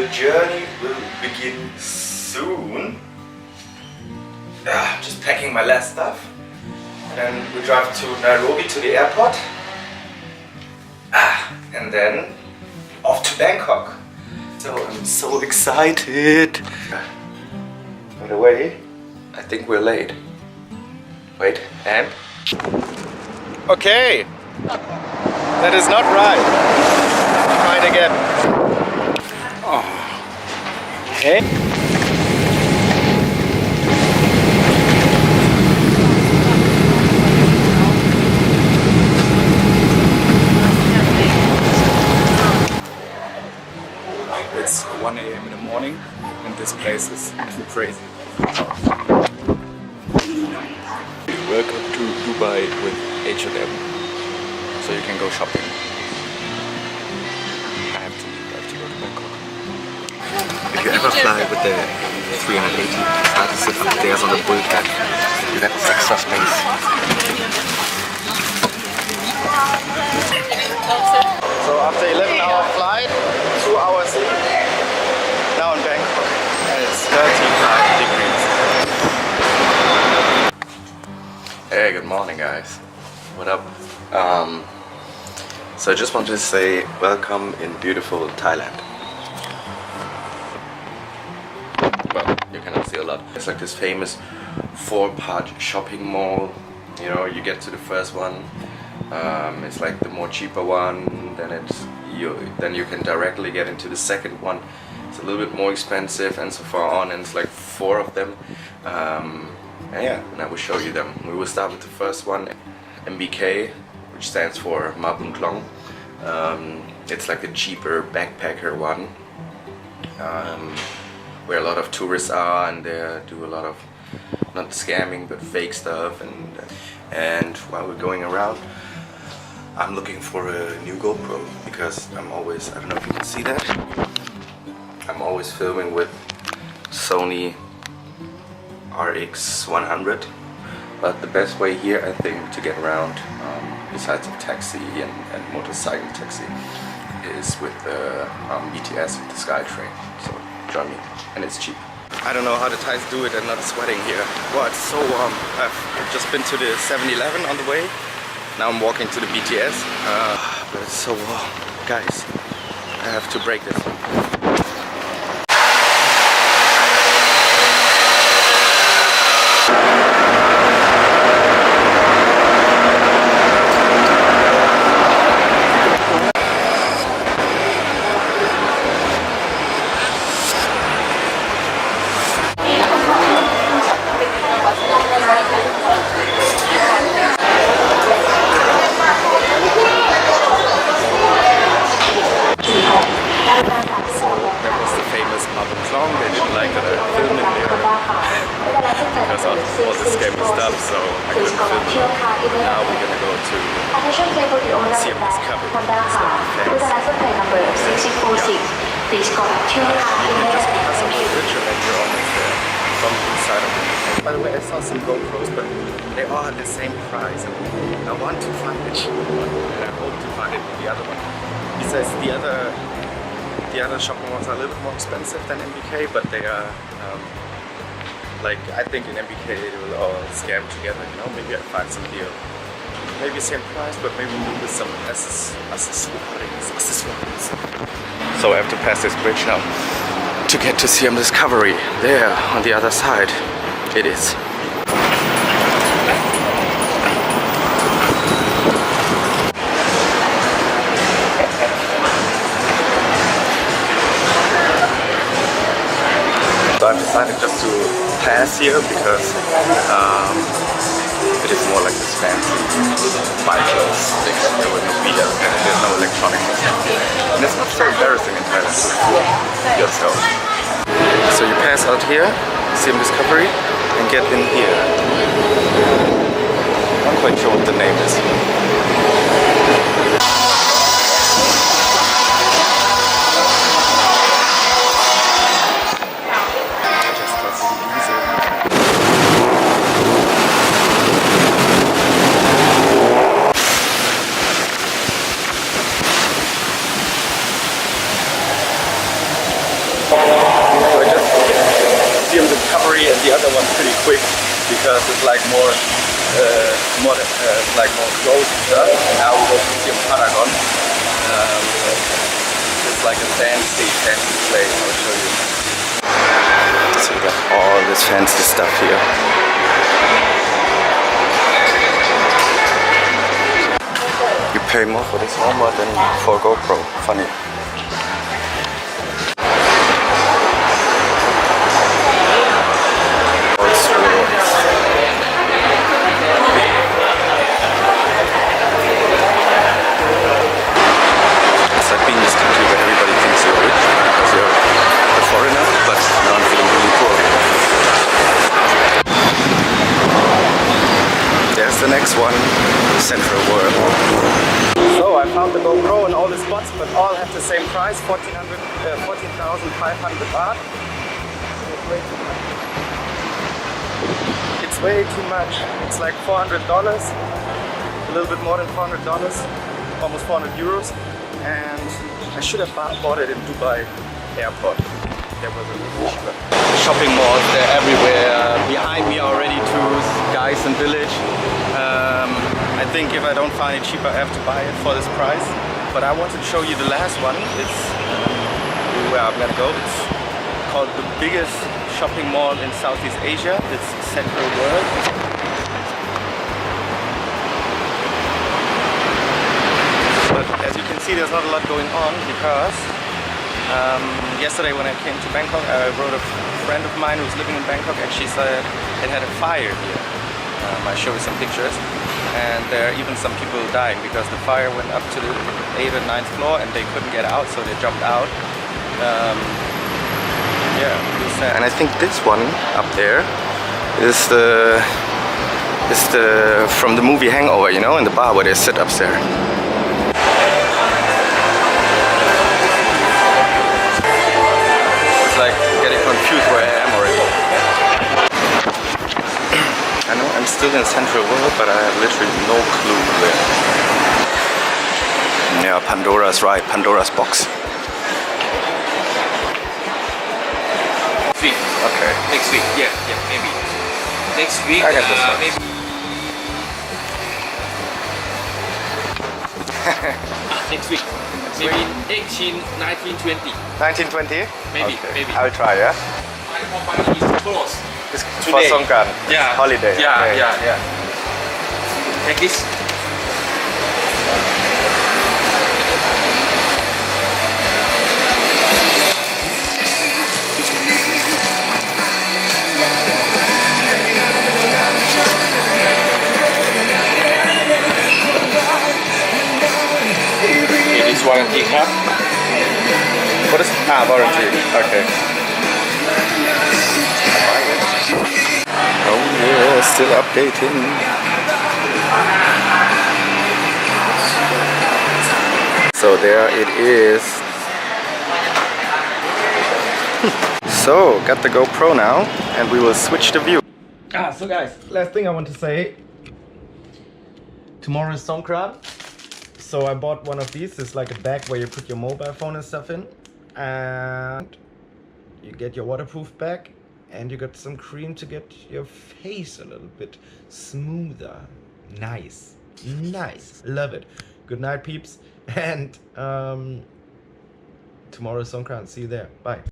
the journey will begin soon. Just packing my last stuff. And then we drive to Nairobi to the airport. And then off to Bangkok. So I'm so excited. By the way, I think we're late. Wait, and? Okay! That is not right. Try it again. Oh. Hey. It's 1 a.m. in the morning and this place is crazy. Welcome to Dubai with H&M. So you can go shopping. I have to go to Bangkok. If you ever fly with the 380, try to sit upstairs on the bulkhead. You get this extra space. So after 11-hour flight, 2 hours in, now in Bangkok, and it's 35 degrees. Hey, good morning guys. What up? So I just wanted to say welcome in beautiful Thailand. Well, you cannot see a lot. It's like this famous 4-part shopping mall. You know, you get to the first one. It's like the more cheaper one. Then you can directly get into the second one. It's a little bit more expensive and so far on. And it's like 4 of them. And I will show you them. We will start with the first one, MBK, which stands for Mabun Klong. It's like the cheaper backpacker one, where a lot of tourists are and they do a lot of, not scamming, but fake stuff. And while we're going around, I'm looking for a new GoPro because I'm always, I don't know if you can see that, I'm always filming with Sony RX100, but the best way here I think to get around, besides a taxi and motorcycle taxi, is with the BTS, with the SkyTrain. So join me, and it's cheap. I don't know how the Thais do it and not sweating here. Wow, it's so warm. I've just been to the 7-Eleven on the way. Now I'm walking to the BTS, but it's so warm. Guys, I have to break this. By the way, I saw some GoPros, but they all are the same price. And I want to find a cheap one, and I hope to find it in the other one. Besides, the other shopping malls are a little bit more expensive than MBK, but they are like, I think in MBK they will all scam together. You know, maybe I find some deal. Maybe same price, but maybe with some accessories. So I have to pass this bridge now to get to Siam Discovery. There, on the other side, it is. So I've decided just to pass here because it is more like this fancy buy clothes thing that there will not be here, and there's no electronics or something. And it's not so embarrassing in Thailand to fool yourself. So you pass out here, Siam Discovery, and get in here. I'm not quite sure what the name is. quick because it's like more like more closed stuff. Now we go to Museum Paragon. It's like a fancy place. I'll show you. So we got all this fancy stuff here. You pay more for this armor than for GoPro. Funny. The next one, Central World. So I found the GoPro in all the spots, but all have the same price, 14,500 baht. It's way too much. It's like $400, a little bit more than $400, almost 400 euros. And I should have bought it in Dubai airport. There was a little cheaper. Shopping malls, they're everywhere. Behind me are already to Geysen village. I think if I don't find it cheaper, I have to buy it for this price. But I wanted to show you the last one. It's where I'm gonna go. It's called the biggest shopping mall in Southeast Asia. It's Central World. But as you can see, there's not a lot going on because yesterday when I came to Bangkok, I wrote a friend of mine who's living in Bangkok, and she said it had a fire here. I show you some pictures, and there are even some people dying because the fire went up to the 8th or 9th floor and they couldn't get out, so they jumped out. Yeah, really sad. And I think this one up there is the from the movie Hangover, you know, in the bar where they sit upstairs. Like getting confused where I am already. I know I'm still in Central World, but I have literally no clue where. Yeah, Pandora's right, Pandora's box. Next week. Okay. Next week, yeah, maybe. Next week, I got this one. maybe. Next week. Maybe 18, 19, 20. 1920? Maybe, okay. maybe. I'll try, yeah? My company is closed. It's for Today. Songkran. Yeah. Holiday. Yeah, okay. yeah. Take this. This warranty card. What is warranty? Okay. Oh yeah, still updating. So there it is. So, got the GoPro now, and we will switch the view. So guys, last thing I want to say. Tomorrow is Songkran. So I bought one of these. It's like a bag where you put your mobile phone and stuff in. And you get your waterproof bag. And you got some cream to get your face a little bit smoother. Nice. Nice. Love it. Good night, peeps. And tomorrow is Songkran. See you there. Bye.